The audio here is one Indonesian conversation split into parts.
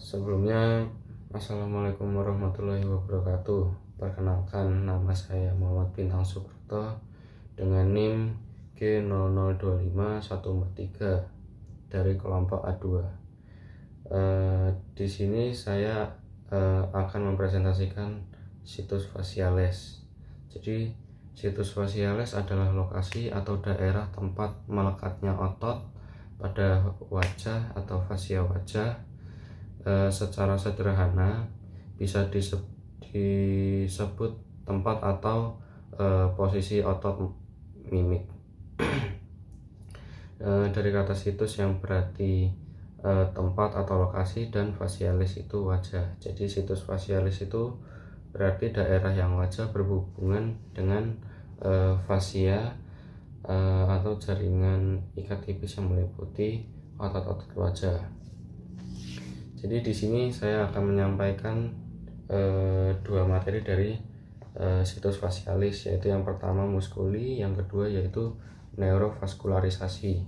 Sebelumnya, Assalamualaikum warahmatullahi wabarakatuh. Perkenalkan, nama saya Muhammad Bintang Subrata dengan NIM G0025143 dari kelompok A2. Di sini saya akan mempresentasikan situs faciales. Jadi, situs faciales adalah lokasi atau daerah tempat melekatnya otot pada wajah atau fasia wajah. Secara sederhana bisa disebut tempat atau posisi otot mimik. Dari kata situs yang berarti tempat atau lokasi, dan facialis itu wajah. Jadi situs facialis itu berarti daerah yang wajah berhubungan dengan fasia atau jaringan ikat tipis yang meliputi otot-otot wajah. Jadi di sini saya akan menyampaikan dua materi dari situs facialis, yaitu yang pertama muskuli, yang kedua yaitu neurovaskularisasi.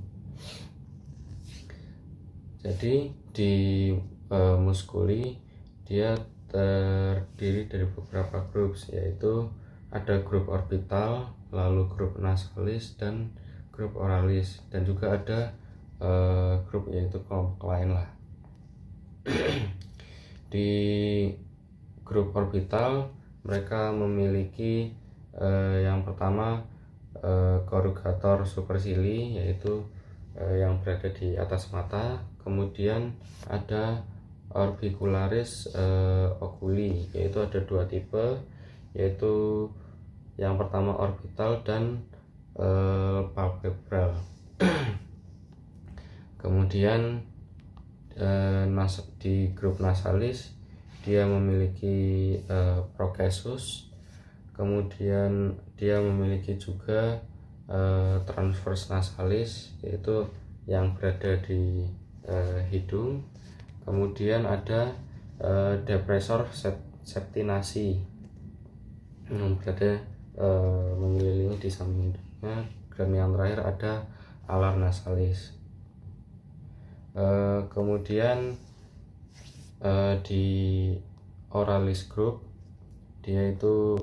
Jadi di muskuli dia terdiri dari beberapa grup, yaitu ada grup orbital, lalu grup nasalis, dan grup oralis, dan juga ada grup yaitu kelompok lain lah. Di grup orbital mereka memiliki yang pertama korugator supercili, yaitu yang berada di atas mata. Kemudian ada orbicularis oculi, yaitu ada dua tipe, yaitu yang pertama orbital dan palpebral. Kemudian di grup nasalis dia memiliki procesus, kemudian dia memiliki juga transverse nasalis, yaitu yang berada di hidung. Kemudian ada depressor septinasi yang berada mengelilingi di sampingnya, dan yang terakhir ada alar nasalis. Kemudian di oralis group dia itu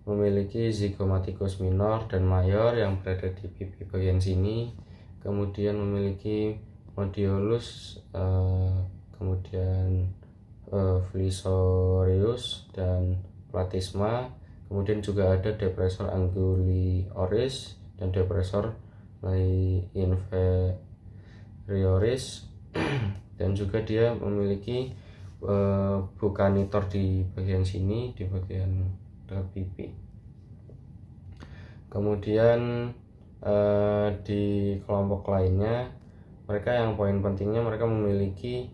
memiliki zygomaticus minor dan mayor yang berada di pipi bagian sini, kemudian memiliki modiolus, kemudian flisorius dan platysma. Kemudian juga ada depressor angulioris dan depressor inferioris, dan juga dia memiliki bucanitor di bagian sini, di bagian dekat pipi. Kemudian di kelompok lainnya, mereka yang poin pentingnya mereka memiliki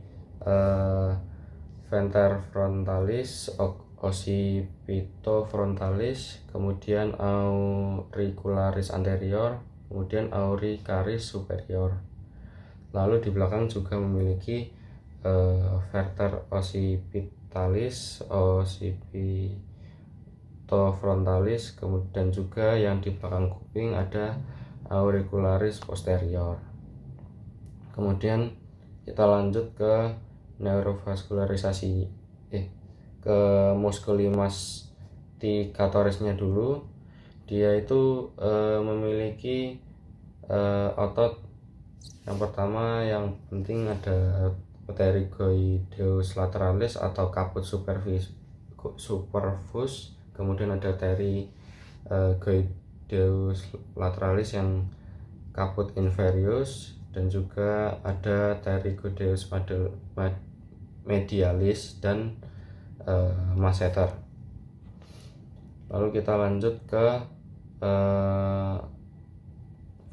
venter frontalis, occipitofrontalis, kemudian auricularis anterior, kemudian auricaris superior. Lalu di belakang juga memiliki verter occipitalis, occipitofrontalis, kemudian juga yang di belakang kuping ada auricularis posterior. Kemudian kita lanjut ke neurovaskularisasi, ke muskuli masticatorisnya dulu. Dia itu memiliki otot. Yang pertama yang penting ada pterygoideus lateralis atau caput superfus, kemudian ada pterygoideus lateralis yang caput inferius, dan juga ada pterygoideus medialis dan masseter. Lalu kita lanjut ke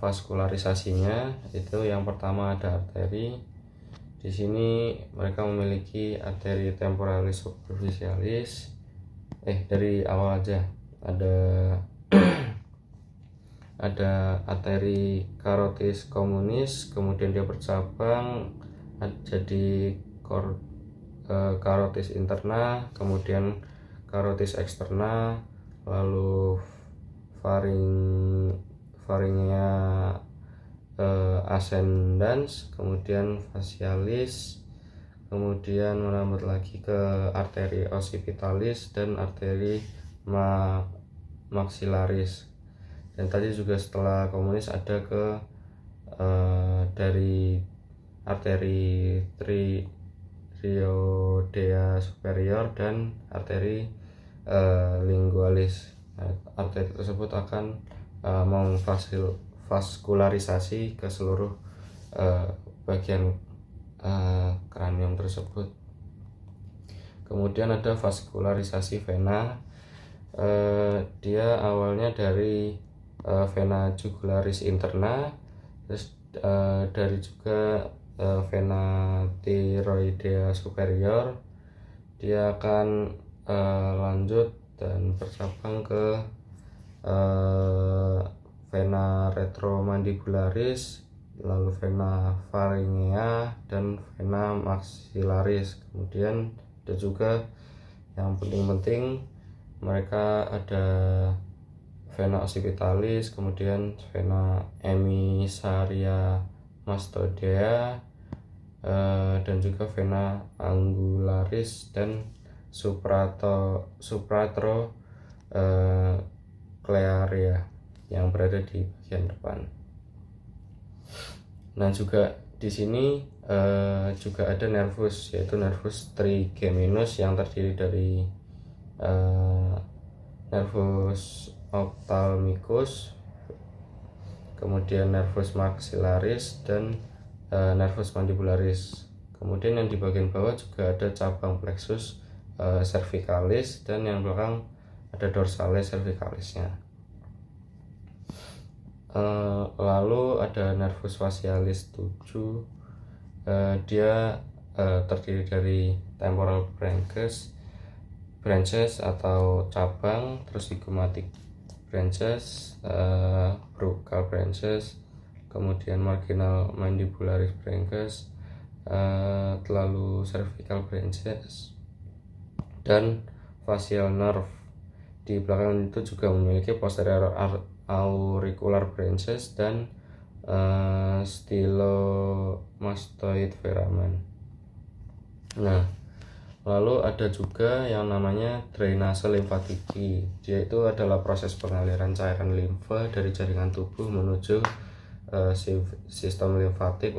vaskularisasinya. Itu yang pertama ada arteri. Di sini mereka memiliki arteri temporalis superficialis. Dari awal aja ada ada arteri carotis communis, kemudian dia bercabang jadi carotis interna, kemudian carotis externa, lalu faringea ascendens, kemudian facialis, kemudian merambat lagi ke arteri occipitalis dan arteri maxillaris. Dan tadi juga setelah komunis ada ke dari arteri trioidea superior dan arteri lingualis. Arteri tersebut akan memvaskularisasi ke seluruh bagian kranium tersebut. Kemudian ada vaskularisasi vena. Dia awalnya dari vena jugularis interna, terus dari juga vena tiroidea superior. Dia akan lanjut dan bercabang ke vena retromandibularis, lalu vena faringea dan vena maxillaris. Kemudian ada juga yang penting-penting, mereka ada vena occipitalis, kemudian vena emissaria mastodea, dan juga vena angularis dan supratroclearia yang berada di bagian depan. Nah, juga di sini juga ada nervus, yaitu nervus trigeminus yang terdiri dari nervus ophthalmicus, kemudian nervus maxillaris dan nervus mandibularis. Kemudian yang di bagian bawah juga ada cabang plexus cervicalis, dan yang belakang ada dorsalis cervicalisnya. Lalu ada nervus facialis 7. Dia terdiri dari temporal branches atau cabang, terus zygomatic branches, buccal branches, kemudian marginal mandibularis branches, lalu cervical branches dan facial nerve. Di belakang itu juga memiliki posterior auricular branches dan stylomastoid veramen. Nah, lalu ada juga yang namanya drainase limfatiki. Dia itu adalah proses pengaliran cairan limfa dari jaringan tubuh menuju sistem limfatik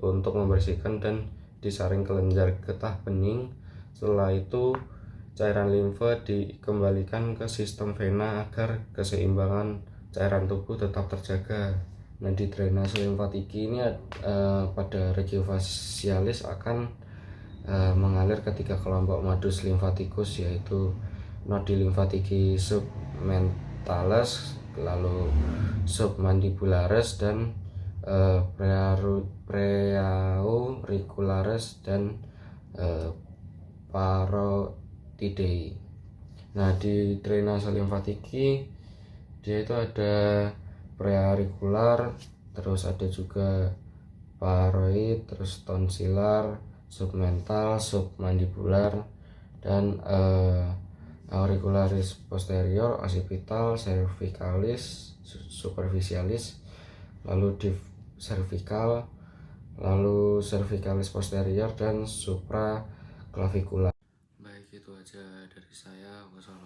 untuk membersihkan dan disaring kelenjar getah bening. Setelah itu cairan limfa dikembalikan ke sistem vena agar keseimbangan cairan tubuh tetap terjaga. Nah, di drainase limfatiki ini pada regio facialis akan mengalir ketika kelompok modus limfaticus, yaitu nodi limfatiki submentalis, lalu submandibularis dan preauricularis dan parotidei. Nah, di drainase limfatiki dia itu ada preaurikular, terus ada juga paroid, terus tonsilar, submental, submandibular, dan auricularis posterior, occipital, cervicalis, superficialis, lalu div cervical, lalu cervicalis posterior dan supraclavicular. Baik, itu aja dari saya. Wassalamualaikum.